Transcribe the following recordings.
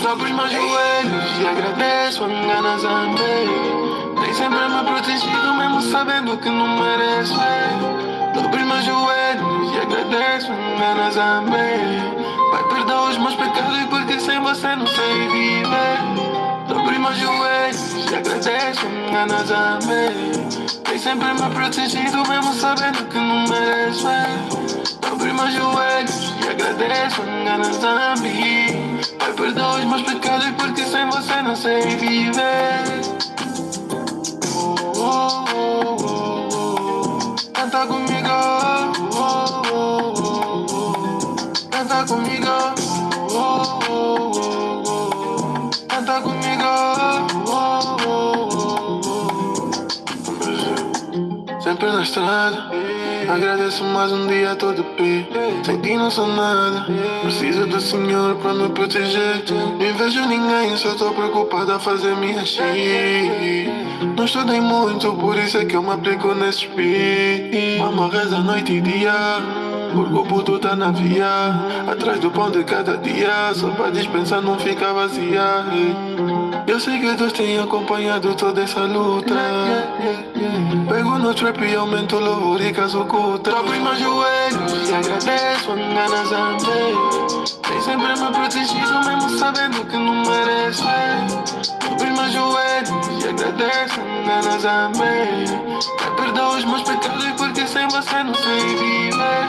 Dobro os meus joelhos e agradeço a minha Zambé. Nem sempre me protegido, mesmo sabendo que não mereço. Dobro os meus joelhos e agradeço a minha Zambé. Pai, perdoa os meus pecados porque sem você não sei viver. Dobro os meus joelhos e agradeço a minha Zambé. Nem sempre me protegido, mesmo sabendo que não mereço. Dobro os meus joelhos e agradeço a minha Zambé. Pai, perdoa os meus pecados porque sem você não sei viver. Canta comigo. Canta comigo. Canta comigo. Sempre na estrada. Agradeço mais um dia todo pé. Sem ti não sou nada. Preciso do Senhor pra me proteger. Nem vejo ninguém, só tô preocupado a fazer me encher. Não estudei muito, por isso é que eu me aplico nesse beat. Vamos rezar noite e dia. Porque o puto tá na via. Atrás do pão de cada dia. Só pra dispensar não ficar vazia. Eu sei que Deus tem acompanhado toda essa luta. Pego no trap e aumento o louvor e caso oculta. Dobro os meus joelhos e agradeço a minha Zambé. Nem sempre me protegido, mesmo sabendo que não mereço. Dobro os meus joelhos e agradeço a minha Zambé. Pai, perdoa os meus pecados porque sem você não sei viver.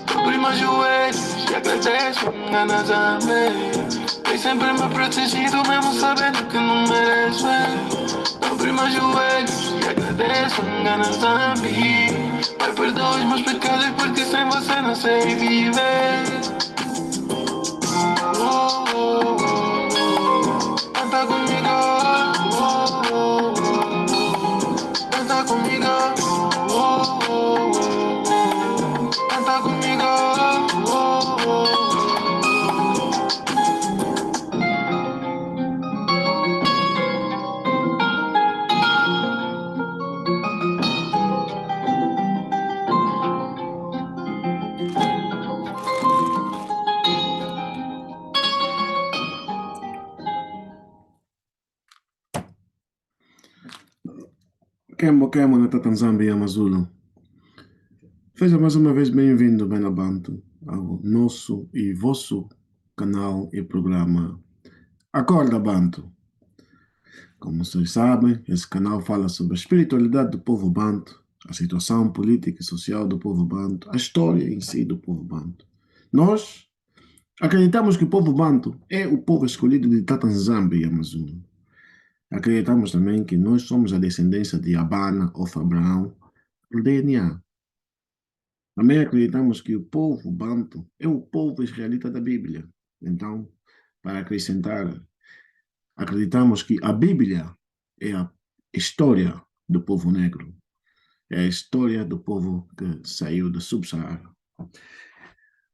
Dobro os meus joelhos e agradeço a minha Zambé. Nem sempre me protegido, mesmo sabendo que não mereço. Dobro os meus joelhos e agradeço a minha Zambé. Pai, perdoa os meus pecados porque sem você não sei viver. Canta comigo. Canta comigo. Canta comigo. Kemo na Tanzâmbia Amazulu. Seja mais uma vez bem-vindo, Benabanto, ao nosso e vosso canal e programa Acorda Banto. Como vocês sabem, esse canal fala sobre a espiritualidade do povo Banto, a situação política e social do povo Banto, a história em si do povo Banto. Nós acreditamos que o povo Banto é o povo escolhido de Tanzâmbia e Amazulu. Acreditamos também que nós somos a descendência de Abana ou Abraão por DNA. Também acreditamos que o povo Banto é o povo israelita da Bíblia. Então, para acrescentar, acreditamos que a Bíblia é a história do povo negro. É a história do povo que saiu do Sub-Saara,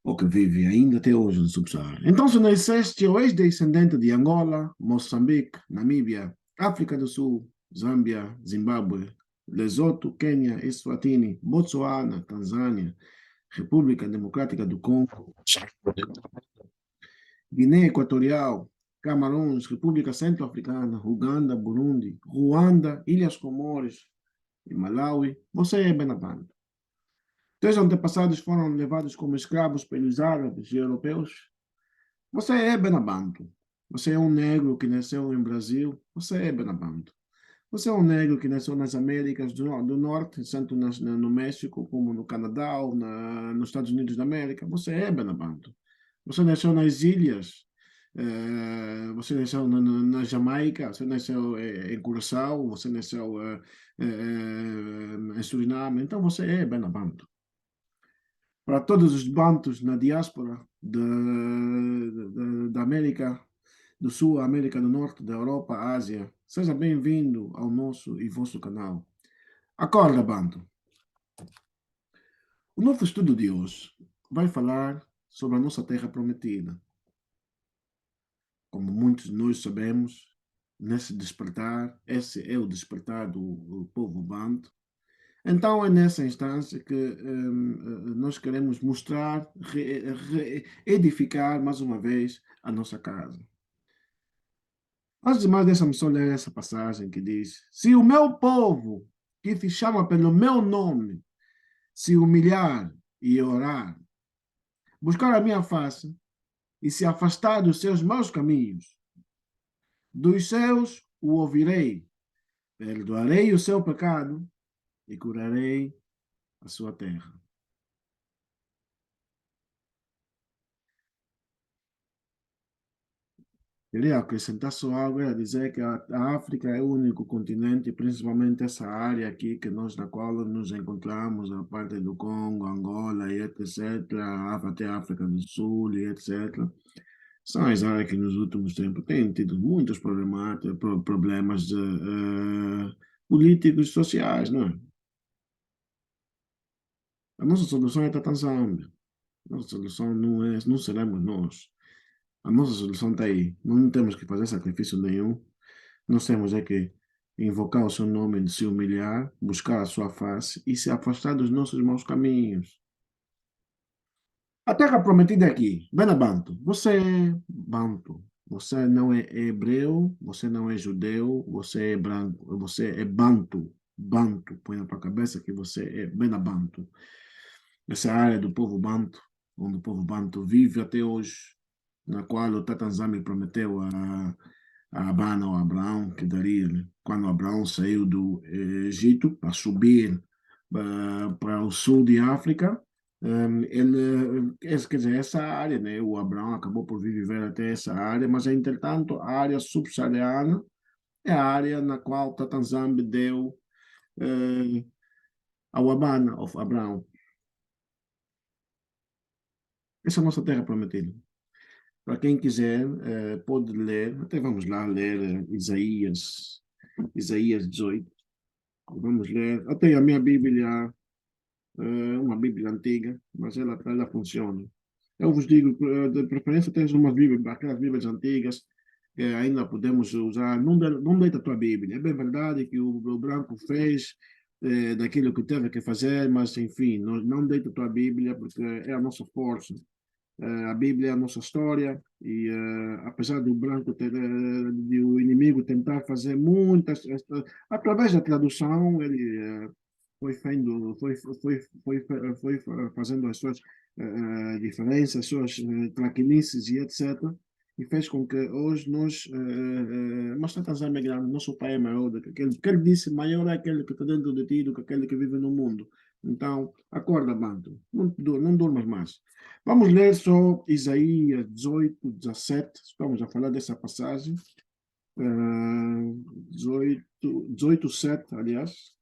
ou que vive ainda até hoje no Sub-Saara. Então, se nasceste ou és descendente de Angola, Moçambique, Namíbia, África do Sul, Zâmbia, Zimbábue, Lesoto, Quênia, Eswatini, Botsuana, Tanzânia, República Democrática do Congo, Guiné Equatorial, Camarões, República Centro-Africana, Uganda, Burundi, Ruanda, Ilhas Comores e Malawi, você é Benabanto. Teus antepassados foram levados como escravos pelos árabes e europeus. Você é Benabanto. Você é um negro que nasceu em Brasil. Você é Benabanto. Você é um negro que nasceu nas Américas do Norte, tanto no México como no Canadá ou nos Estados Unidos da América. Você é Benabanto. Você nasceu nas ilhas. Você nasceu na Jamaica. Você nasceu em Curaçao. Você nasceu em Suriname. Então você é Benabanto. Para todos os bantos na diáspora da América do Sul, América do Norte, da Europa, Ásia, seja bem-vindo ao nosso e vosso canal. Acorda, Banto! O nosso estudo de hoje vai falar sobre a nossa terra prometida. como muitos de nós sabemos, nesse despertar, esse é o despertar do povo banto. Então é nessa instância que nós queremos mostrar, edificar mais uma vez a nossa casa. Antes de mais, deixa-me só ler essa passagem que diz: Se o meu povo, que se chama pelo meu nome, se humilhar e orar, buscar a minha face e se afastar dos seus maus caminhos, dos céus o ouvirei, perdoarei o seu pecado e curarei a sua terra. Queria acrescentar só algo, era dizer que a África é o único continente, principalmente essa área aqui que nós na qual nos encontramos, a parte do Congo, Angola e etc., até a África do Sul e etc., são as áreas que nos últimos tempos têm tido muitos problemas políticos e sociais, não é? A nossa solução é a Tanzâmbia. A nossa solução não seremos nós. A nossa solução está aí. Não temos que fazer sacrifício nenhum. Nós temos é que invocar o seu nome, de se humilhar, buscar a sua face e se afastar dos nossos maus caminhos. A terra prometida é aqui, Bena Banto. Você é Banto. Você não é hebreu, você não é judeu, você é branco, você é Banto. Banto, põe na tua cabeça que você é Bena Banto. Essa área do povo Banto, onde o povo Banto vive até hoje, na qual o Tata Nzambi prometeu a Abana ou Abraão, que daria, né? Quando Abraão saiu do Egito para subir para o sul de África, quer dizer, essa área, né? O Abraão acabou por vir viver até essa área, mas, entretanto, a área subsaariana é a área na qual Tata Nzambi deu eh, ao Abana, of Abraão. Essa é a nossa terra prometida. Para quem quiser, pode ler, até vamos lá ler Isaías 18. Vamos ler. Eu tenho a minha Bíblia, uma Bíblia antiga, mas ela funciona. Eu vos digo, de preferência, tens umas Bíblias, aquelas Bíblias antigas, que ainda podemos usar. Não deita a tua Bíblia. É bem verdade que o branco fez daquilo que teve que fazer, mas, enfim, não deita a tua Bíblia, porque é a nossa força. A Bíblia é a nossa história e apesar do branco de o inimigo tentar fazer muitas através da tradução ele foi fazendo fazendo as suas diferenças, as suas traquinices e etc. E fez com que hoje nós mas Tanzânia é grande, nosso pai é maior do que aquele que ele disse, maior é aquele que está dentro de ti do que aquele que vive no mundo. Então, acorda, bando, não durmas mais. Vamos ler só Isaías 18, 17. Estamos a falar dessa passagem. 18, 7, aliás.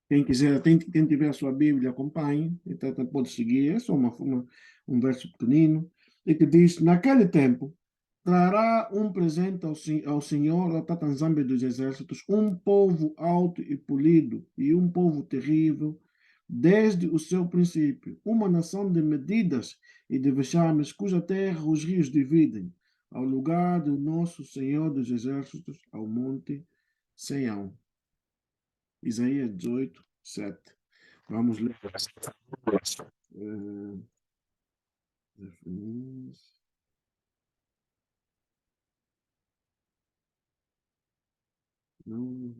Quem quiser, quem tiver a sua Bíblia, acompanhe. Então, pode seguir. É só um verso pequenino. E que diz: Naquele tempo, trará um presente ao Senhor, ao Tatanzambe dos exércitos, um povo alto e polido, e um povo terrível, desde o seu princípio, uma nação de medidas e de vexames, cuja terra os rios dividem, ao lugar do nosso Senhor dos exércitos, ao monte Sião. Isaías 18, 7. Vamos ler. Uh, não,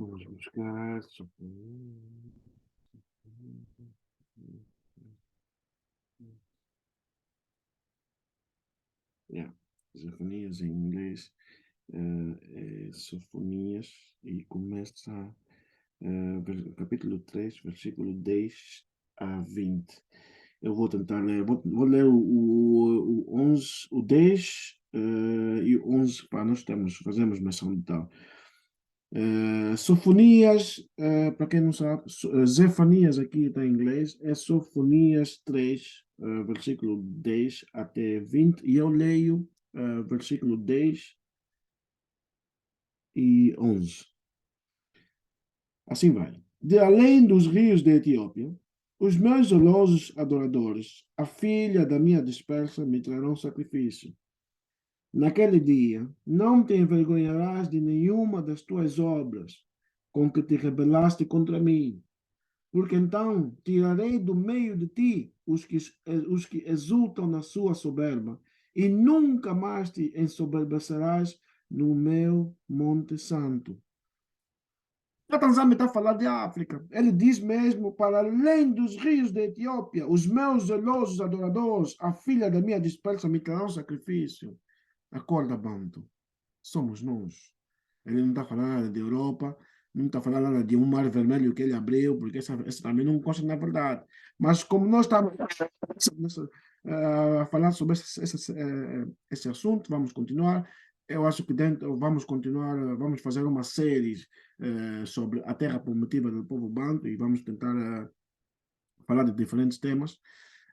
Vamos buscar. Yeah. Sofonias em inglês Sofonias e começa capítulo 3, versículo 10 a 20. Eu vou tentar ler, vou ler o 11, o 10 e o 11, para nós fazemos menção de tal. Sofonias, para quem não sabe, Zefanias aqui está em inglês, é Sofonias 3, versículo 10 até 20, e eu leio versículo 10 e 11. Assim vai. De além dos rios da Etiópia, os meus zelosos adoradores, a filha da minha dispersa, me trarão sacrifício. Naquele dia, não te envergonharás de nenhuma das tuas obras com que te rebelaste contra mim, porque então tirarei do meio de ti os que exultam na sua soberba, e nunca mais te ensoberbecerás no meu monte santo. A Tanzânia está a falar de África. Ele diz mesmo, para além dos rios da Etiópia, os meus zelosos adoradores, a filha da minha dispersa, me trarão sacrifício. Acorda, Banto. Somos nós. Ele não está falando nada de Europa, não está falando nada de um mar vermelho que ele abriu, porque essa também não consta na verdade. Mas como nós estamos a falar sobre esse assunto, vamos continuar. Eu acho que vamos continuar, vamos fazer uma série sobre a terra prometida do povo Banto e vamos tentar falar de diferentes temas.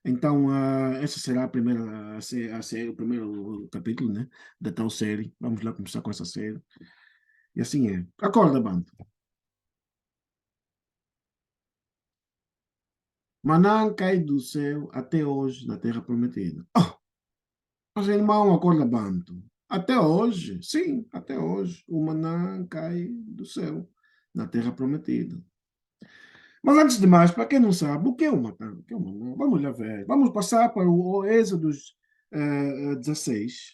Então, essa será o primeiro capítulo, né, da tal série. Vamos lá começar com essa série. E assim é. Acorda, Banto. Maná cai do céu até hoje na terra prometida. Oh, mas irmão, acorda, Banto. Até hoje, sim, até hoje, o maná cai do céu na terra prometida. Mas antes de mais, para quem não sabe, o que é o maná? O que é o maná? Vamos lá ver. Vamos passar para o Êxodo 16.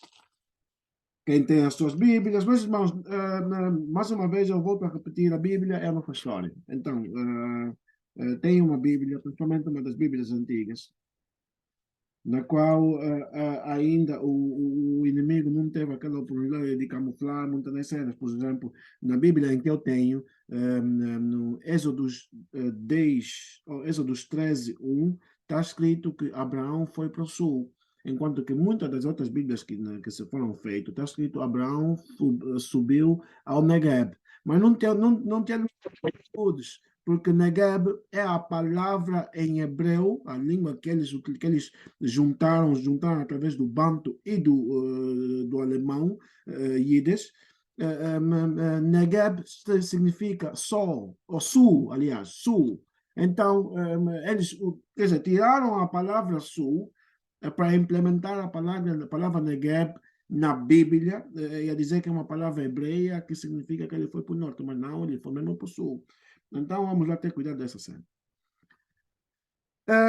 Quem tem as suas Bíblias, meus irmãos, mais uma vez eu volto a repetir, a Bíblia é uma história. Então, tem uma Bíblia, principalmente uma das Bíblias antigas, na qual ainda o inimigo não teve aquela oportunidade de camuflar muitas das cenas. Por exemplo, na Bíblia em que eu tenho, no Êxodos 10, ou Êxodos 13, 1, está escrito que Abraão foi para o sul. Enquanto que muitas das outras Bíblias que se foram feitas, está escrito Abraão subiu ao Negev. Mas não tem estudos, porque Negev é a palavra em hebreu, a língua que eles juntaram através do banto e do alemão, Yiddish. Negev significa sol, ou sul, aliás, sul. Então, eles, quer dizer, tiraram a palavra sul para implementar a palavra Negev na Bíblia, ia dizer que é uma palavra hebreia que significa que ele foi para o norte, mas não, ele foi mesmo para o sul. Então, vamos lá ter cuidado dessa cena.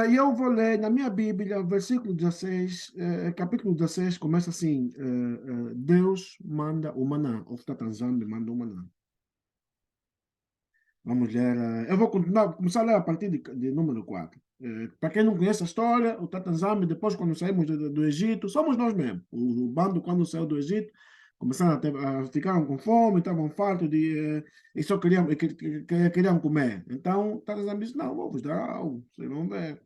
E eu vou ler na minha Bíblia, versículo 16, capítulo 16, começa assim: Deus manda o maná, ou Tatanzambi manda o maná. Vamos ler, eu vou começar a ler a partir de número 4. Para quem não conhece a história, o Tatanzambi, depois, quando saímos do Egito, somos nós mesmos. O bando, quando saiu do Egito, começaram ficaram com fome, estavam fartos e só queriam comer. Então, Tatanzambi disse: Não, vou vos dar algo, vocês vão ver.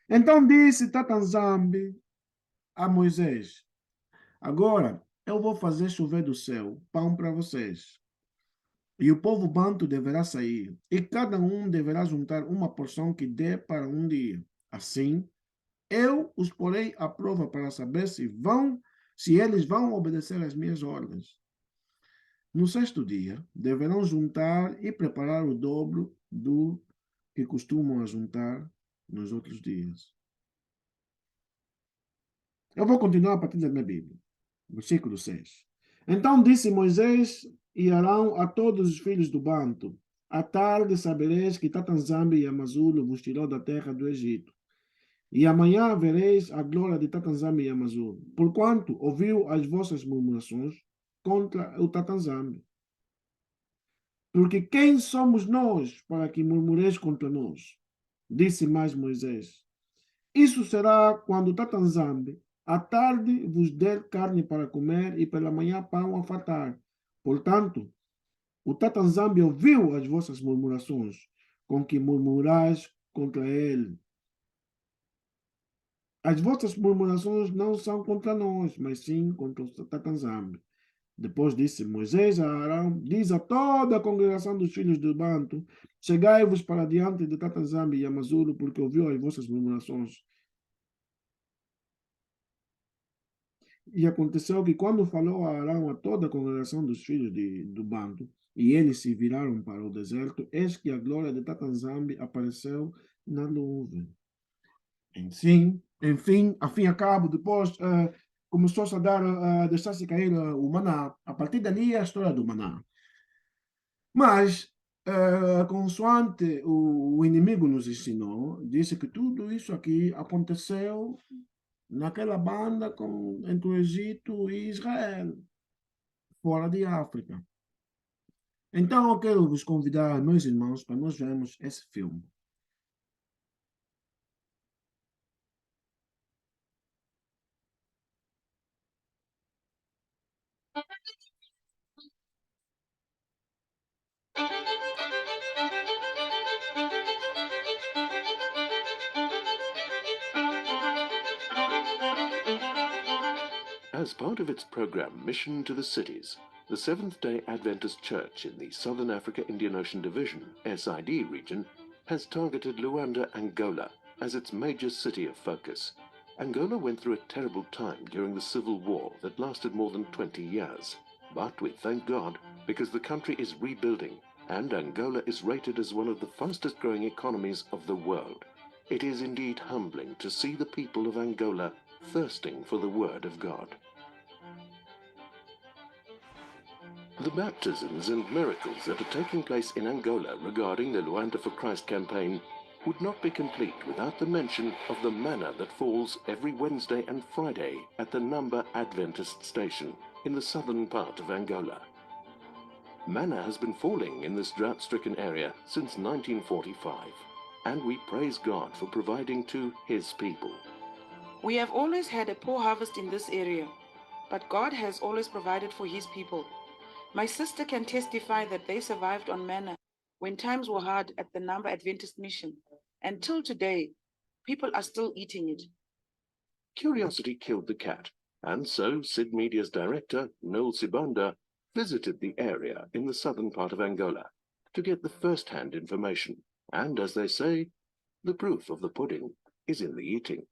Então disse Tatanzambi a Moisés: Agora eu vou fazer chover do céu pão para vocês. E o povo banto deverá sair, e cada um deverá juntar uma porção que dê para um dia. Assim, eu os porei à prova para saber se eles vão obedecer às minhas ordens. No sexto dia, deverão juntar e preparar o dobro do que costumam juntar nos outros dias. Eu vou continuar a partir da minha Bíblia. Versículo 6. Então disse Moisés e Arão a todos os filhos do Banto: À tarde sabereis que Tatanzambi e Amazulo vos tirou da terra do Egito. E amanhã vereis a glória de Tatanzambi e Amazulo, porquanto ouviu as vossas murmurações contra o Tatanzambi. Porque quem somos nós para que murmureis contra nós? Disse mais Moisés. Isso será quando Tatanzambe, à tarde, vos der carne para comer e pela manhã pão a fartar. Portanto, o Tatanzambe ouviu as vossas murmurações, com que murmurais contra ele. As vossas murmurações não são contra nós, mas sim contra o Tatanzambe. Depois disse Moisés a Arão, diz a toda a congregação dos filhos do Banto, chegai-vos para diante de Tatanzambe e Amazulo, porque ouviu as vossas murmurações. E aconteceu que quando falou a Arão a toda a congregação dos filhos do Banto, e eles se viraram para o deserto, eis que a glória de Tatanzambe apareceu na nuvem. Enfim, a fim e a cabo, depois começou-se a dar, deixar-se cair o maná. A partir dali é a história do maná. Mas, consoante o inimigo nos ensinou, disse que tudo isso aqui aconteceu naquela banda entre o Egito e Israel, fora de África. Então, eu quero vos convidar, meus irmãos, para nós vermos esse filme. As part of its program Mission to the Cities, the Seventh-day Adventist Church in the Southern Africa Indian Ocean Division, SID region, has targeted Luanda, Angola, as its major city of focus. Angola went through a terrible time during the civil war that lasted more than 20 years. But we thank God because the country is rebuilding and Angola is rated as one of the fastest growing economies of the world. It is indeed humbling to see the people of Angola thirsting for the word of God. The baptisms and miracles that are taking place in Angola regarding the Luanda for Christ campaign would not be complete without the mention of the manna that falls every Wednesday and Friday at the Namba Adventist station in the southern part of Angola. Manna has been falling in this drought-stricken area since 1945, and we praise God for providing to His people. We have always had a poor harvest in this area, but God has always provided for His people. My sister can testify that they survived on manna when times were hard at the Namba Adventist Mission. Until today, people are still eating it. Curiosity killed the cat, and so Sid Media's director, Noel Sibanda, visited the area in the southern part of Angola to get the first-hand information. And as they say, the proof of the pudding is in the eating.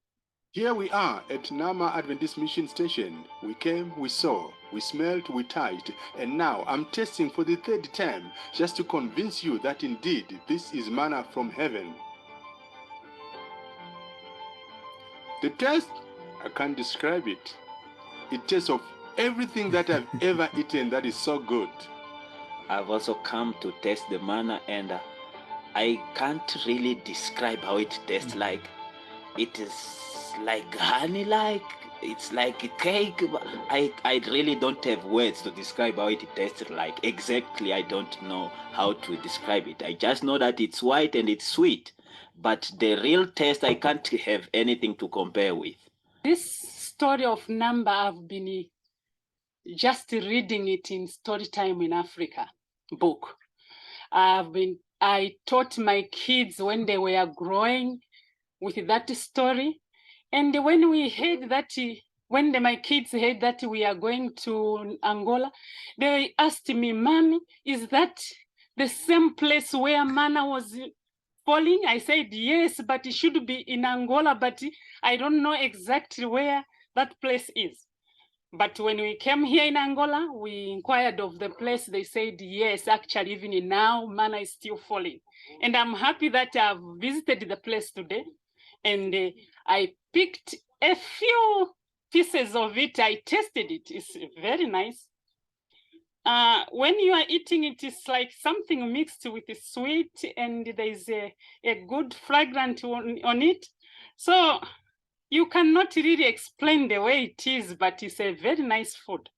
Here we are at Nama Adventist Mission Station. We came, we saw, we smelled, we touched, and now I'm tasting for the third time just to convince you that indeed this is manna from heaven. The taste, I can't describe it. It tastes of everything that I've ever eaten that is so good. I've also come to taste the manna and I can't really describe how it tastes like. It is like honey, it's like a cake. I really don't have words to describe how it tastes like. Exactly, I don't know how to describe it. I just know that it's white and it's sweet, but the real taste, I can't have anything to compare with. This story of Namba, I've been just reading it in Storytime in Africa book. I taught my kids when they were growing with that story. And when we heard that, my kids heard that we are going to Angola, they asked me, Mommy, is that the same place where manna was falling? I said, yes, but it should be in Angola, but I don't know exactly where that place is. But when we came here in Angola, we inquired of the place. They said, yes, actually, even now, manna is still falling. And I'm happy that I've visited the place today. And I picked a few pieces of it. I tasted it. It's very nice. When you are eating it, it's like something mixed with the sweet, and there's a good fragrance on it. So you cannot really explain the way it is, but it's a very nice food.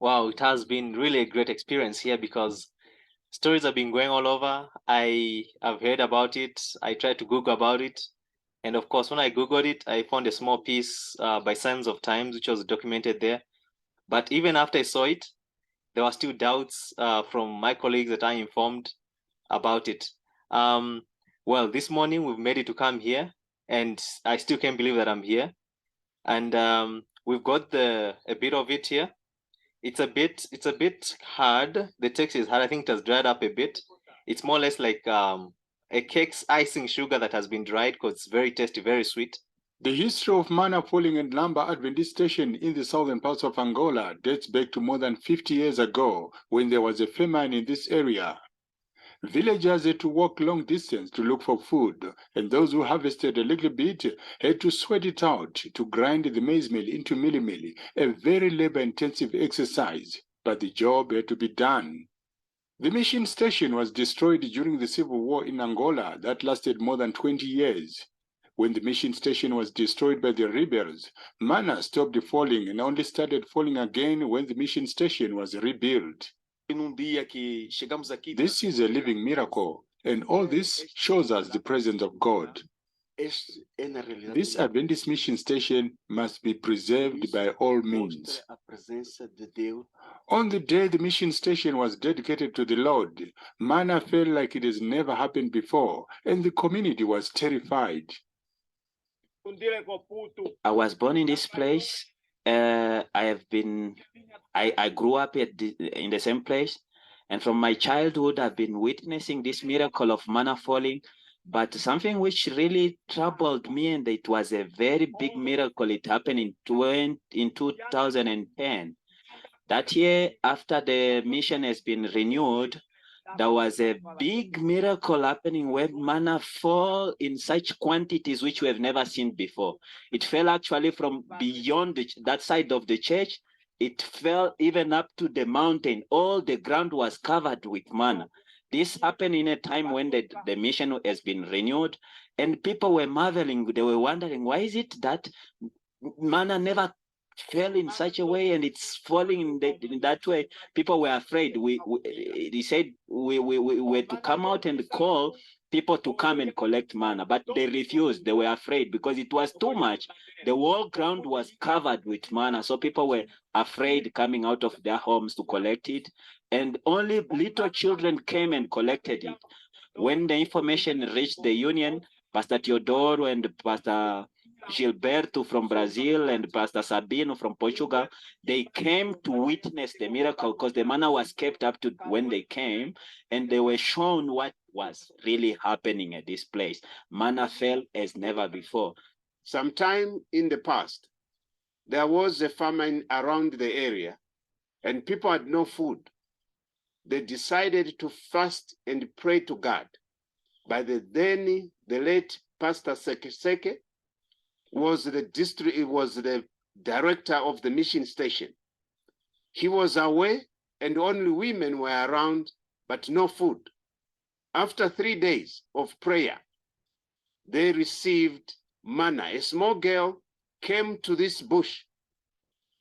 Wow, it has been really a great experience here because stories have been going all over. I have heard about it. I tried to Google about it. And of course, when I Googled it, I found a small piece by Signs of Times, which was documented there. But even after I saw it, there were still doubts from my colleagues that I informed about it. Well, this morning we've made it to come here, and I still can't believe that I'm here. And we've got a bit of it here. It's a bit hard. The text is hard. I think it has dried up a bit. It's more or less like a cake's icing sugar that has been dried because it's very tasty, very sweet. The history of manna falling at Namba Adventist Station in the southern parts of Angola dates back to more than 50 years ago when there was a famine in this area. Villagers had to walk long distance to look for food, and those who harvested a little bit had to sweat it out to grind the maize meal into milli, a very labor-intensive exercise, but the job had to be done. The mission station was destroyed during the civil war in Angola that lasted more than 20 years. When the mission station was destroyed by the rebels, manna stopped falling and only started falling again when the mission station was rebuilt. This is a living miracle, and all this shows us the presence of God. This Adventist mission station must be preserved by all means. On the day the mission station was dedicated to the Lord, manna felt like it has never happened before, and the community was terrified. I was born in this place. I grew up in the same place, and from my childhood I've been witnessing this miracle of manna falling. But something which really troubled me, and it was a very big miracle, it happened in 2010. That year, after the mission has been renewed, there was a big miracle happening where manna fall in such quantities which we have never seen before. It fell actually from beyond that side of the church. It fell even up to the mountain. All the ground was covered with manna. This happened in a time when the mission has been renewed, and people were marveling. They were wondering, why is it that manna never fell in such a way and it's falling in that way? People were afraid. They said we were to come out and call people to come and collect manna, but they refused. They were afraid because it was too much. The whole ground was covered with manna, so people were afraid coming out of their homes to collect it, and only little children came and collected it. When the information reached the union, Pastor Teodoro and Pastor Gilberto from Brazil and Pastor Sabino from Portugal, they came to witness the miracle because the manna was kept up to when they came, and they were shown what was really happening at this place. Manna fell as never before. Sometime in the past, there was a famine around the area and people had no food. They decided to fast and pray to God. By the late Pastor Seke was the director of the mission station. He was away and only women were around, but no food. After 3 days of prayer, they received manna. A small girl came to this bush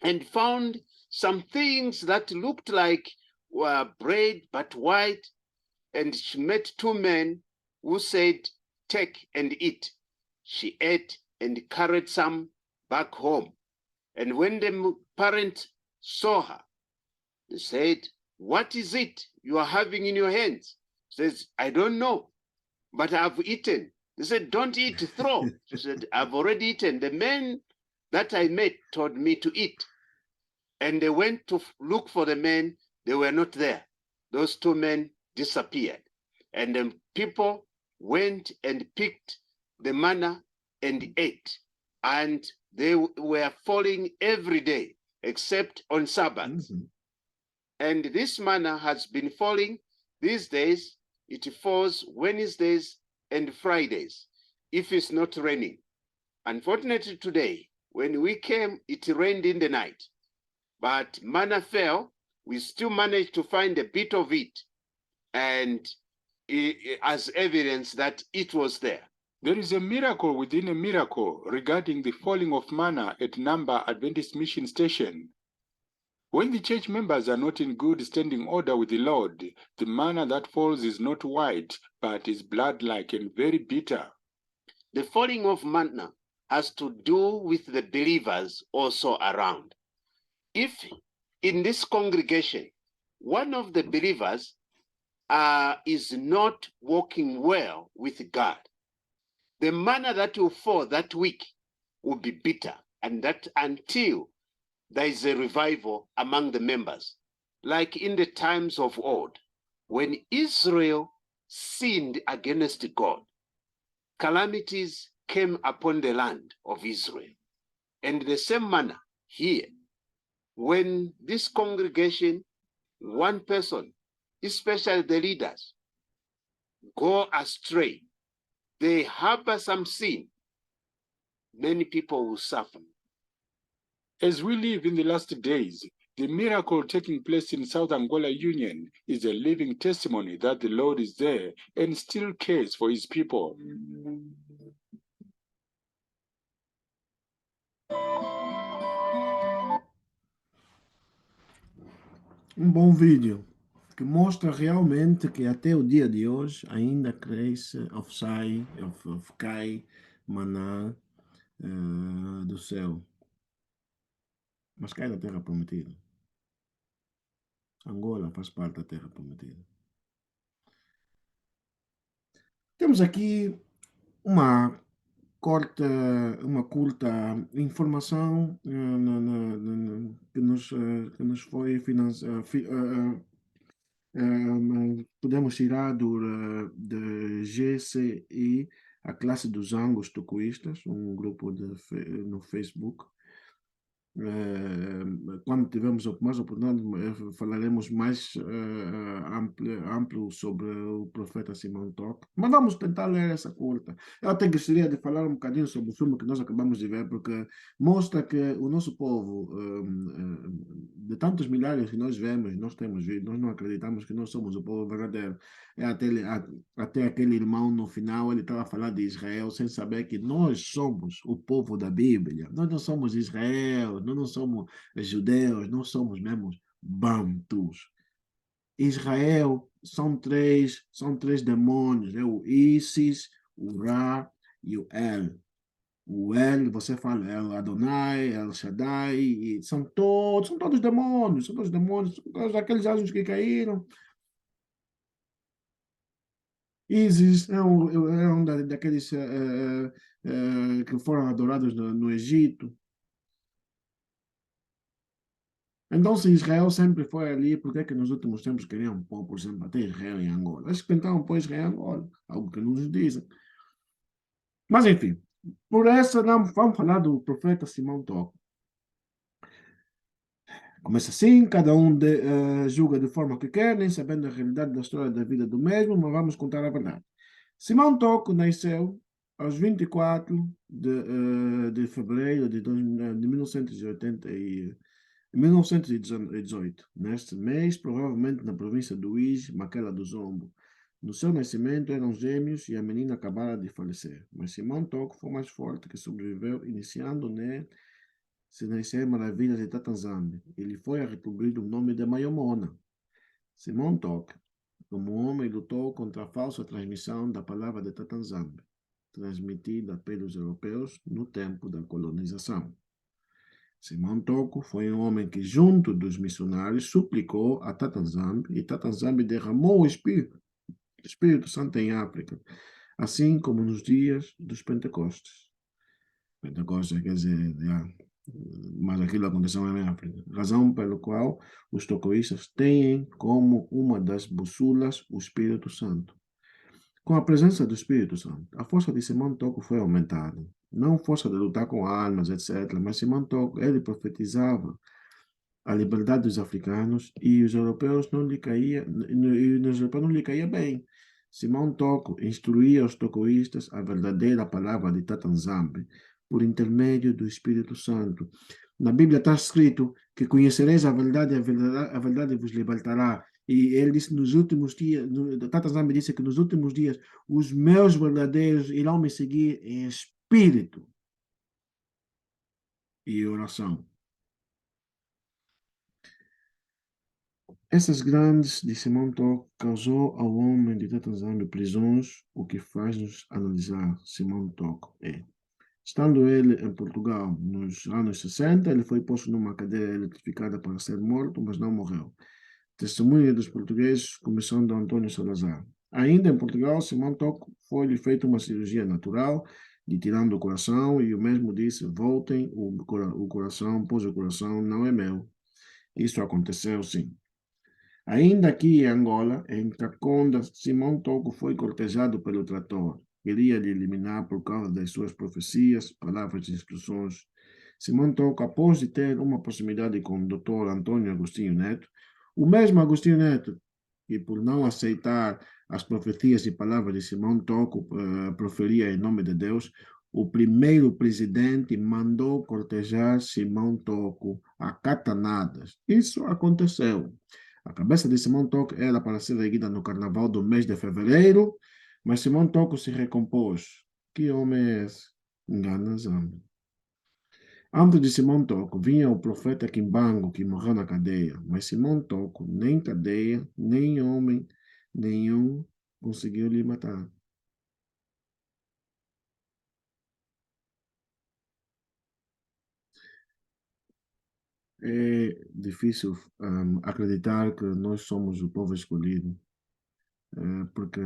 and found some things that looked like bread but white, and she met 2 men who said, "Take and eat." She ate and carried some back home. And when the parents saw her, they said, "What is it you are having in your hands?" She says, "I don't know, but I've eaten." They said, "Don't eat, throw." She said, "I've already eaten. The men that I met told me to eat." And they went to look for the men. They were not there. Those 2 men disappeared. And the people went and picked the manna and ate. And they were falling every day, except on Sabbath. Mm-hmm. And this manna has been falling these days. It falls Wednesdays and Fridays, if it's not raining. Unfortunately today, when we came, it rained in the night. But manna fell. We still managed to find a bit of it, and as evidence that it was there. There is a miracle within a miracle regarding the falling of manna at Namba Adventist Mission Station. When the church members are not in good standing order with the Lord, the manna that falls is not white, but is blood-like and very bitter. The falling of manna has to do with the believers also around. If in this congregation, one of the believers is not walking well with God, the manna that will fall that week will be bitter, and that until there is a revival among the members, like in the times of old, when Israel sinned against God, calamities came upon the land of Israel. And the same manner here, when this congregation, one person, especially the leaders, go astray, they harbor some sin, many people will suffer. As we live in the last days, the miracle taking place in South Angola Union is a living testimony that the Lord is there and still cares for his people. Bom vídeo que mostra realmente que até o dia de hoje ainda cresce, cai maná do céu. Mas cai da terra prometida. Angola faz parte da terra prometida. Temos aqui uma curta informação que nos foi podemos tirar de GCI, a classe dos Angos Tocoístas, um grupo no Facebook. Quando tivermos mais oportunidade, falaremos mais amplo sobre o profeta Simão Toque. Mas vamos tentar ler essa curta. Eu até gostaria de falar um bocadinho sobre o filme que nós acabamos de ver, porque mostra que o nosso povo, de tantos milhares que nós vemos, nós temos visto, nós não acreditamos que nós somos o povo verdadeiro. Até aquele irmão no final, ele estava a falar de Israel sem saber que nós somos o povo da Bíblia. Nós não somos Israel, nós não somos judeus, nós somos mesmo bantus. Israel são três demônios, é o Isis, o Ra e o El. O El, você fala El Adonai, El Shaddai, e são todos demônios, são todos aqueles anjos que caíram. Isis é um daqueles que foram adorados no Egito. Então, se Israel sempre foi ali, por que é que nos últimos tempos queriam pôr, por exemplo, até Israel em Angola? Eles tentaram pôr Israel em Angola, algo que não nos dizem. Mas, enfim, por essa, vamos falar do profeta Simão Toque. Começa assim, cada um julga de forma que quer, nem sabendo a realidade da história da vida do mesmo, mas vamos contar a verdade. Simão Toque nasceu aos 24 de fevereiro de 1918, neste mês, provavelmente na província do Uís, Maquela do Zombo. No seu nascimento eram gêmeos e a menina acabara de falecer, mas Simão Toque foi mais forte que sobreviveu, iniciando se nascer maravilhas de Tatanzambe. Ele foi a retribuir o nome de Mayomona. Simão Toque, como homem, lutou contra a falsa transmissão da palavra de Tatanzambe, transmitida pelos europeus no tempo da colonização. Simão Toque foi um homem que, junto dos missionários, suplicou a Tatanzambe, e Tatanzambe derramou o Espírito Santo em África, assim como nos dias dos Pentecostes. Pentecostes quer dizer, mas aquilo aconteceu em África. Razão pela qual os tocoístas têm como uma das bússolas o Espírito Santo. Com a presença do Espírito Santo, a força de Simão Toque foi aumentada. Não força de lutar com armas, etc., mas Simão Toque, ele profetizava a liberdade dos africanos e os europeus não lhe caía bem. Simão Toque instruía os tocoístas a verdadeira palavra de Tatanzambe por intermédio do Espírito Santo. Na Bíblia está escrito que conhecereis a verdade vos libertará. E ele disse nos últimos dias, Tatanzambe disse que nos últimos dias os meus verdadeiros irão me seguir em espírito e oração. Essas grandes de Simão Tóquio causou ao homem de Tanzâmbia prisões, o que faz-nos analisar Simão Tóquio estando ele em Portugal nos anos 60, ele foi posto numa cadeira eletrificada para ser morto, mas não morreu. Testemunha dos portugueses, comissão de Antônio Salazar. Ainda em Portugal, Simão Tóquio foi-lhe feita uma cirurgia natural, de tirando o coração, e o mesmo disse, voltem o coração, pois o coração não é meu. Isso aconteceu, sim. Ainda aqui em Angola, em Caconda, Simão Tóquio foi cortejado pelo trator. Queria lhe eliminar por causa das suas profecias, palavras de instruções. Simão Tóquio, após de ter uma proximidade com o Dr. Antônio Agostinho Neto, o mesmo Agostinho Neto, que por não aceitar as profecias e palavras de Simão Tóquio, proferia em nome de Deus, o primeiro presidente mandou cortejar Simão Tóquio a catanadas. Isso aconteceu. A cabeça de Simão Tóquio era para ser erguida no carnaval do mês de fevereiro, mas Simão Tóquio se recompôs. Que homem é esse? Engana Zambia. Antes de Simão Tóquio vinha o profeta Kimbango, que morreu na cadeia, mas Simão Tóquio, nem cadeia, nem homem nenhum conseguiu lhe matar. É difícil acreditar que nós somos o povo escolhido, porque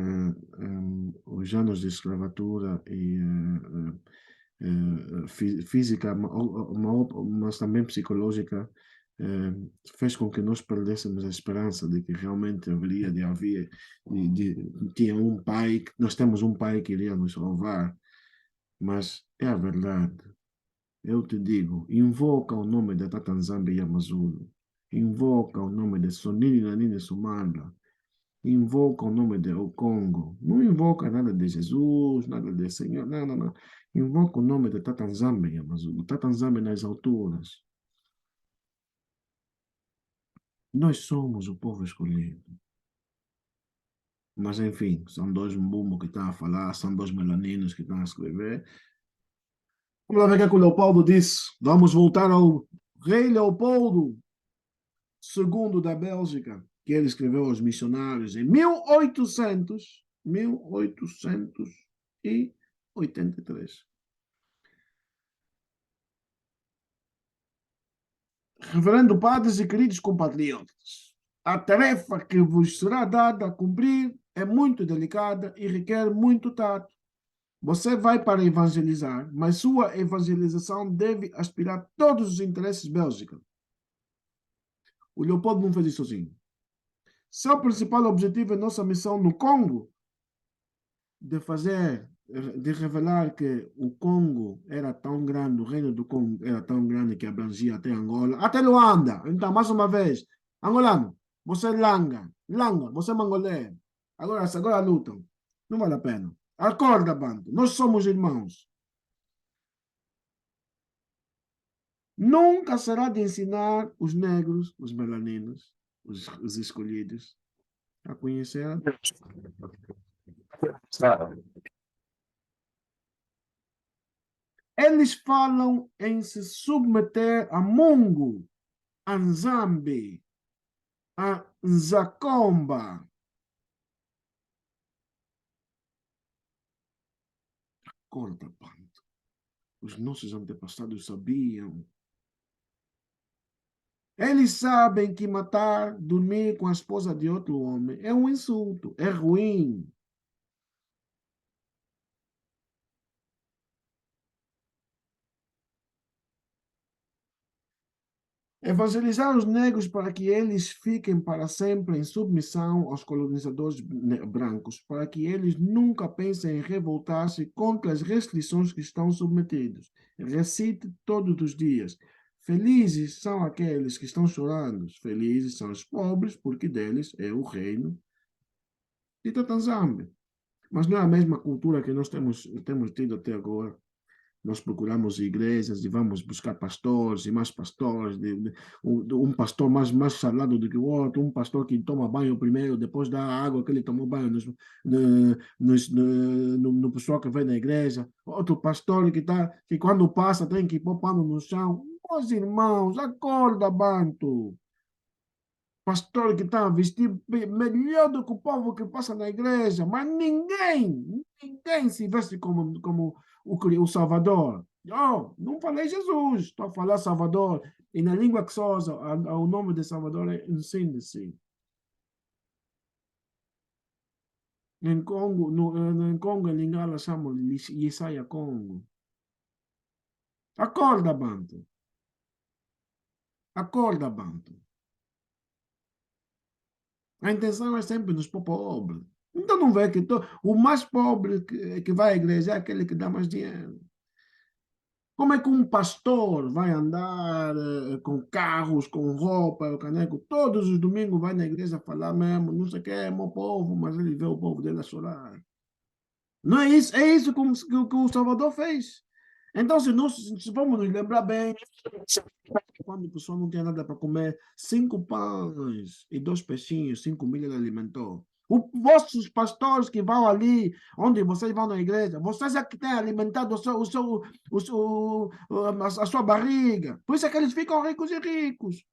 os anos de escravatura e física, mas também psicológica, fez com que nós perdêssemos a esperança de que realmente haveria de haver, tinha um pai, nós temos um pai que iria nos salvar, mas é a verdade. Eu te digo, invoca o nome de Tatanzambe Yamazulu, invoca o nome de Sonini Nanini Sumanda, invoca o nome de O Congo, não invoca nada de Jesus, nada de Senhor, não, não, não. Invoca o nome de Tatanzambe Yamazulu, Tatanzambe nas alturas. Nós somos o povo escolhido. Mas, enfim, são dois mbumbos que estão a falar, são dois melaninos que estão a escrever. Vamos lá ver o que o Leopoldo disse. Vamos voltar ao rei Leopoldo II da Bélgica, que ele escreveu aos missionários em 1883. Reverendo padres e queridos compatriotas, a tarefa que vos será dada a cumprir é muito delicada e requer muito tato. Você vai para evangelizar, mas sua evangelização deve aspirar todos os interesses bélgicos. O Leopoldo não fez isso sozinho. Seu principal objetivo em nossa missão no Congo, de revelar que o Congo era tão grande, o reino do Congo era tão grande que abrangia até Angola, até Luanda. Então, mais uma vez, angolano, você é langa, você é mangolé. Agora lutam. Não vale a pena. Acorda, bando. Nós somos irmãos. Nunca será de ensinar os negros, os melaninos, os escolhidos, a conhecer a Deus. Eles falam em se submeter a Mungu, a Nzambi, a Nzakomba. Acorda, bando. Os nossos antepassados sabiam. Eles sabem que matar, dormir com a esposa de outro homem é um insulto, é ruim. Evangelizar os negros para que eles fiquem para sempre em submissão aos colonizadores brancos, para que eles nunca pensem em revoltar-se contra as restrições que estão submetidos. Recite todos os dias. Felizes são aqueles que estão chorando, felizes são os pobres, porque deles é o reino de Tatanzambe. Mas não é a mesma cultura que nós temos tido até agora. Nós procuramos igrejas e vamos buscar pastores e mais pastores, um pastor mais salado do que o outro, um pastor que toma banho primeiro, depois dá a água que ele tomou banho no pessoal que vem na igreja, outro pastor que quando passa tem que pôr pano no chão. Meus irmãos, acorda, banto. Pastor que está a vestir melhor do que o povo que passa na igreja, mas ninguém se veste como o Salvador. Oh, não falei Jesus, estou a falar Salvador. E na língua que se usa, o nome de Salvador é Ensine-se. Em Congo, em Congo, em Lingala, chamam Yesaya Congo. Acorda, Banto. Acorda, Banto. A intenção é sempre nos pôr pobre. Então não vê que o mais pobre que vai à igreja é aquele que dá mais dinheiro. Como é que um pastor vai andar com carros, com roupa, o caneco, todos os domingos vai na igreja falar mesmo, não sei o que, é meu povo, mas ele vê o povo dele a chorar. Não é isso, é isso que o Salvador fez. Então, se vamos nos lembrar bem, quando a pessoa não tinha nada para comer, 5 pães e 2 peixinhos, 5.000 ele alimentou. Os vossos pastores que vão ali, onde vocês vão na igreja, vocês é que têm alimentado a sua barriga. Por isso é que eles ficam ricos e ricos.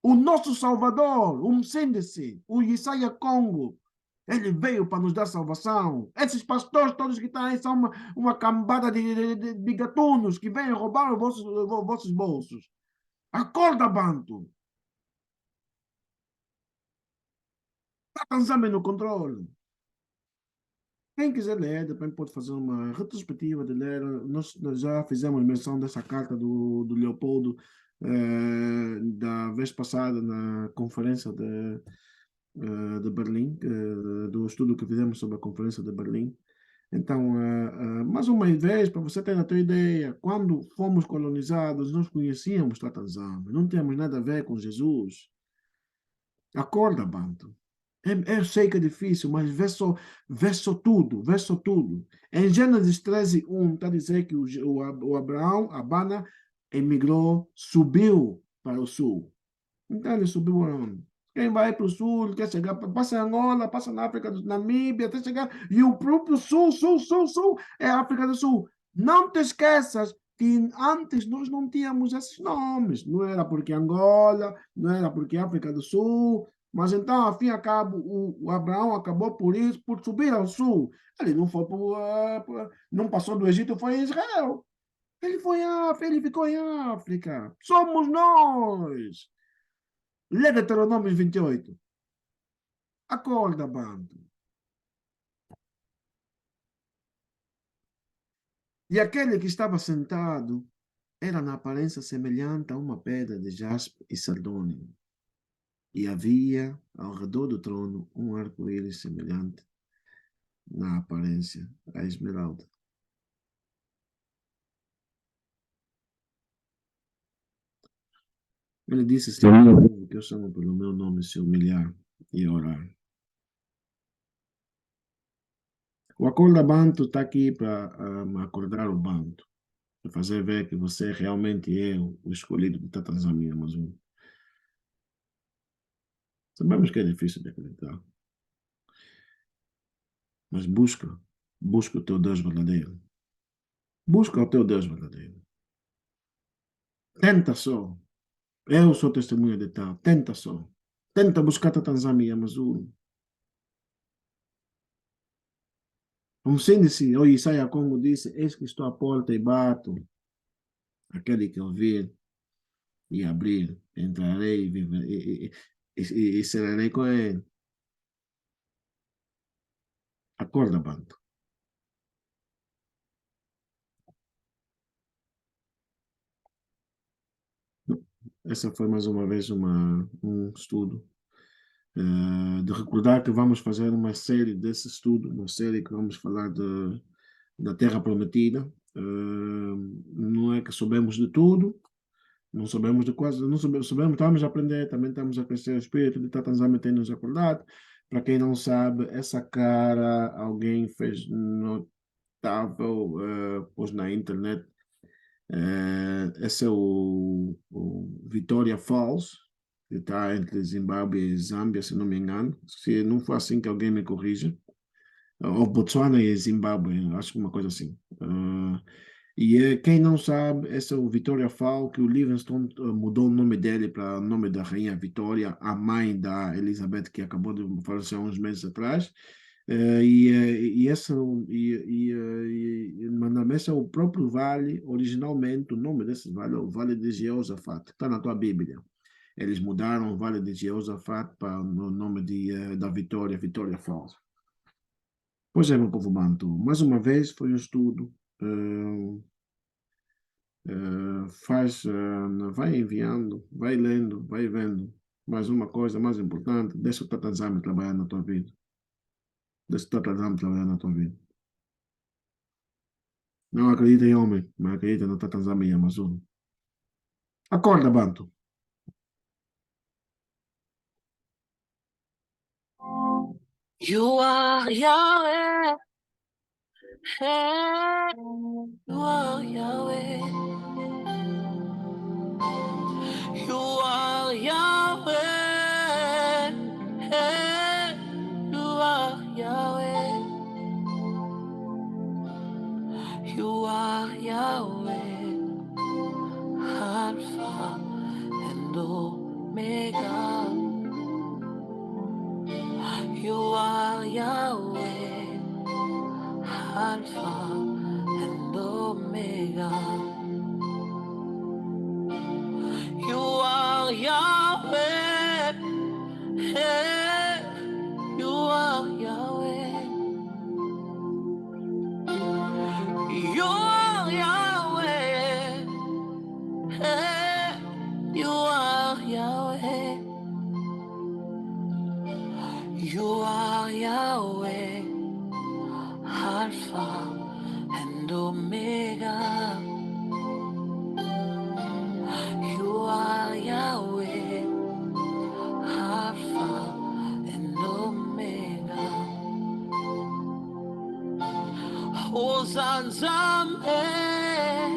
O nosso Salvador, o Msindisi, o Yesaya Congo, ele veio para nos dar salvação. Esses pastores todos que estão aí são uma cambada de gatunos que vêm roubar os vossos bolsos. Acorda, Banto. Está Tanzânia no controle. Quem quiser ler, depois pode fazer uma retrospectiva de ler. Nós já fizemos menção dessa carta do Leopoldo da vez passada na conferência de Berlim, do estudo que fizemos sobre a conferência de Berlim. Então, mais uma vez, para você ter a tua ideia, quando fomos colonizados, nós conhecíamos a Tanzânia, não tínhamos nada a ver com Jesus. Acorda, Banto. Eu sei que é difícil, mas vê só tudo, vê só tudo. Em Gênesis 13:1, está a dizer que o Abraão, Abana, emigrou, subiu para o sul. Então ele subiu aonde? Quem vai para o sul, quer chegar, passa em Angola, passa na África do Namíbia, até chegar, e o próprio sul é a África do Sul. Não te esqueças que antes nós não tínhamos esses nomes. Não era porque Angola, não era porque África do Sul, mas então, ao fim e ao cabo, o Abraão acabou por isso, por subir ao sul. Ele não foi não passou do Egito, foi em Israel. Ele ficou em África. Somos nós. Lê Deuteronômio 28. Acorda, Banto. E aquele que estava sentado era na aparência semelhante a uma pedra de jaspe e sardônio. E havia ao redor do trono um arco-íris semelhante na aparência a esmeralda. Ele disse: se o meu povo, que eu chamo pelo meu nome, se humilhar e orar. O Acorda Banto está aqui para acordar o Banto, para fazer ver que você realmente é o escolhido de Tanzânia, Amazônia. Sabemos que é difícil de acreditar, mas busca o teu Deus verdadeiro. Busca o teu Deus verdadeiro. Tenta só. Eu sou testemunha de tal. Tenta só. Tenta buscar a Tanzânia, Amazônia. Como se disse, o Isaia Congo disse: eis que estou à porta e bato. Aquele que ouvir e abrir, entrarei e serei com ele. Acorda, Banto. Essa foi mais uma vez um estudo de recordar que vamos fazer uma série desse estudo, uma série que vamos falar da Terra Prometida. Não é que soubemos de tudo, não sabemos de quase, não sabemos, estamos a aprender, também estamos a crescer o espírito de Tanzânia tem nos acordado. Para quem não sabe, essa cara alguém fez notável, pôs na internet. Esse é o Victoria Falls, que está entre Zimbábue e Zâmbia, se não me engano. Se não for assim, que alguém me corrija. Ou Botsuana e Zimbábue, acho que uma coisa assim. E quem não sabe, esse é o Vitória Fall, que o Livingstone mudou o nome dele para o nome da Rainha Vitória, a mãe da Elizabeth, que acabou de falecer há uns meses atrás. Mas esse é o próprio vale, originalmente, o nome desse vale é o Vale de Jeosafat, está na tua Bíblia. Eles mudaram o Vale de Jeosafat para o nome da Vitória, Vitória Falls. Pois é, meu povo bantu, mais uma vez foi um estudo. Vai enviando, vai lendo, vai vendo. Mas uma coisa mais importante, deixa o Tatanzame trabalhar na tua vida. Deixa o Tatanzame trabalhar na tua vida. Não acredita em homem, mas acredita no Tatanzame e Amazônia. Acorda, Bantu. You are Yahweh. Hey, you are Yahweh. You are Yahweh. Hey, you are Yahweh. You are Yahweh. Alpha and Omega. You are Yahweh. Alpha and Omega. You are Yahweh. Hey, you are Yahweh. You are Yahweh. Hey, you are Yahweh. You are Yahweh. Alpha and Omega. You are Yahweh, Alpha and Omega. Hosanna, hey,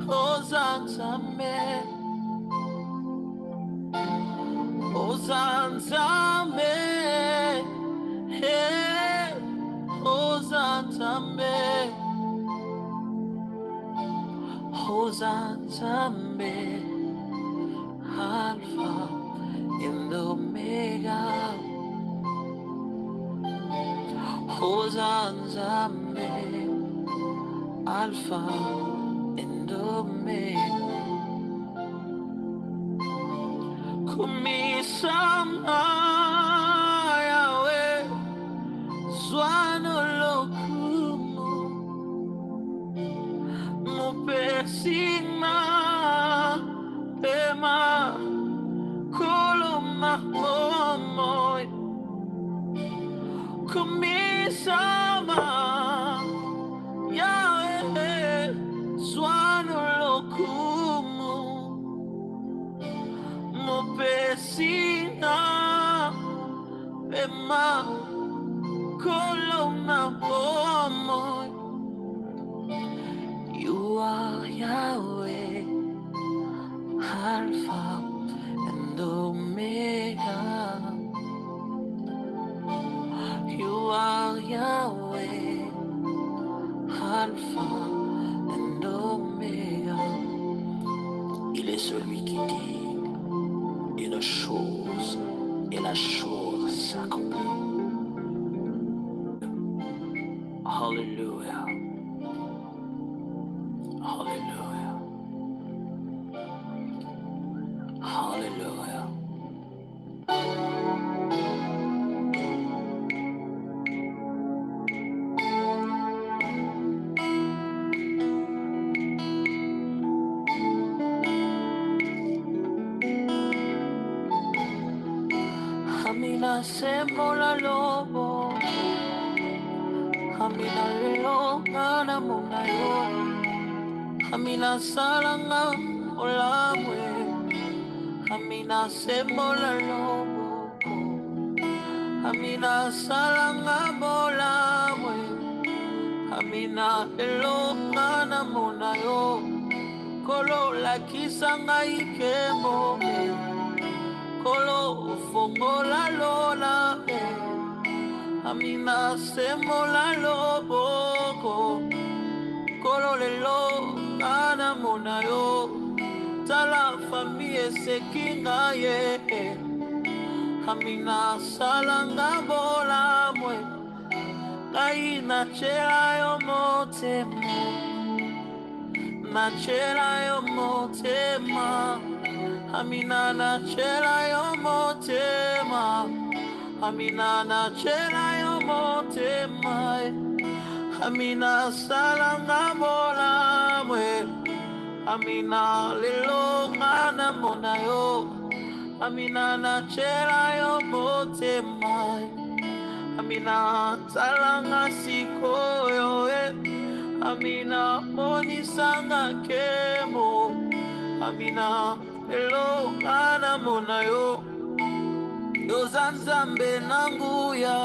Hosanna, Hosanna, hey, Hosanna, Hosanna, Alpha and Omega. Hosanna, Alpha and Omega. Kumisama Yahweh, Zwano Lokumo, Mupesima, Pema, Koloma Momoy, Kumisama Yahweh, Zwano Lokumo, Mupesina, Pema, Koloma Momoy. You are Yahweh, Alpha and Omega. You are Yahweh, Alpha and Omega. Il est celui qui dit, et la chose s'accomplit. Hallelujah. Hallelujah. Hallelujah. Amina semola lobo, Amina lelo ngana munayo, Amina salanga olamwe, Amina semola lobo, Amina salanga bolamwe, Amina lelo ngana munayo, Kolo la kisanga ikemo, Kolo fongola lola, Amina semola loboko, kolo lelo ngana mona yo tala famille sekinga ye amina salanga bola mwe kai na chela yo motema na chela yo motema amina na chela yo motema amina na chela yo motema amina salanga bola mwe amina lelo ngana mona yo amina na chela yo motema amina salanga sikoyo amina monisanga kemo amina lelo ngana mona yo yoza nzambe nanguya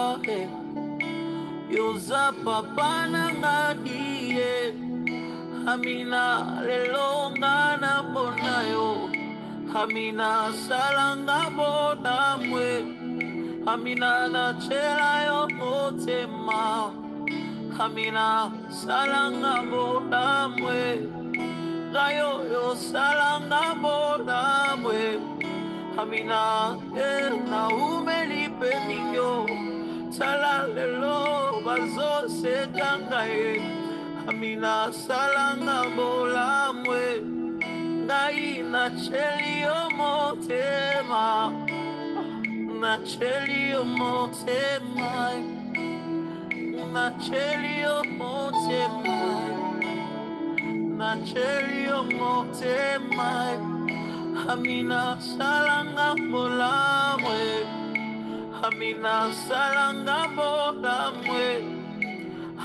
yoza papa nanga iye amina lelo ngana mona yo amina salanga bona mwe amina na chela yo motema amina salanga bona mwe gayo yo salanga bona mwe amina na umelipe niyo sala lelo bazo setanga amina salanga bona mwe ngai na cheli yo motema na cheli yo motema na cheli yo motema na cheli yo motema amina salanga bola mwe amina salanga bola mwe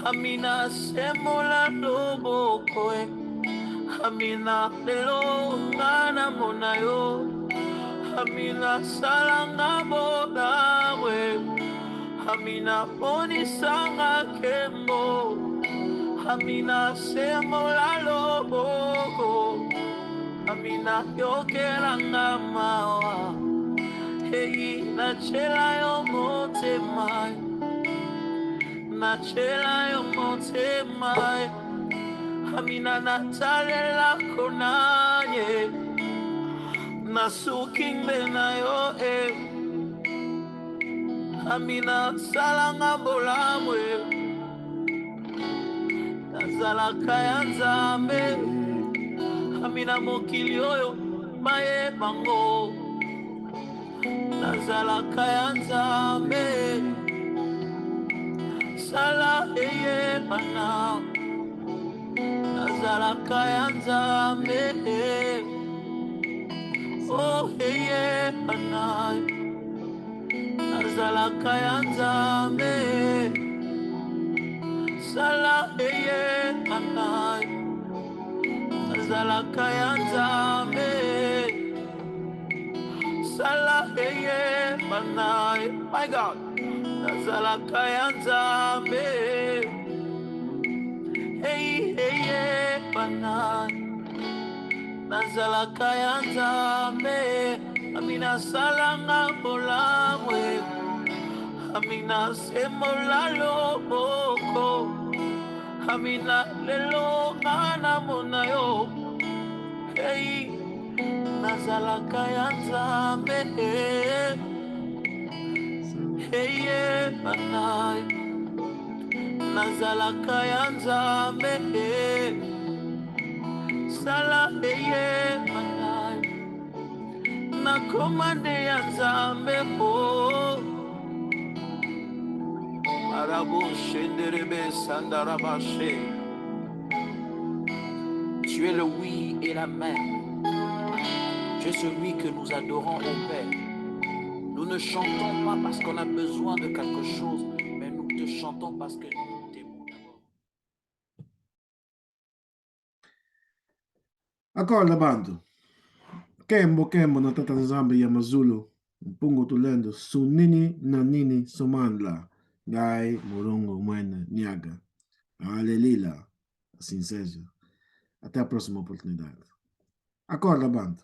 amina semola loboko amina lelo ngana mona yo amina salanga bola mwe amina monisanga kembo amina semola loboko amina yokeranga mawa hey na chela yo motema na chela yo motema amina natalela konaye na sukimbe na yo amina salanga bolamwe nazalaka ya nzambe amina mokili oyo maye bango nazalaka ya nzambe sala eyebana nazalaka ya nzambe oh eyebana nazalaka ya nzambe sala eyebana nazalaka ya nzambe sala eyebana my God nazalaka ya nzambe eyebana nazalaka ya nzambe amina salanga bolamwe amina semola loboko amina lelo ngana mona yo hey nazalaka ya nzambe eyebana nazalaka ya nzambe sala eyebana na komande ya nzambe Marabo shenderebe sandarabashe. Tu es le oui et l'amen. Tu es celui que nous adorons au Père. Nous ne chantons pas parce qu'on a besoin de quelque chose, mais nous te chantons parce que nous t'aimons d'abord. Acorda, bando. Kembo na tata nzambe ya mazulu. Mpungu tulendo sunini na nini somandla. Ngai morongo mwene niaga. Alelila. Assim seja. Até a próxima oportunidade. Acorda, bando.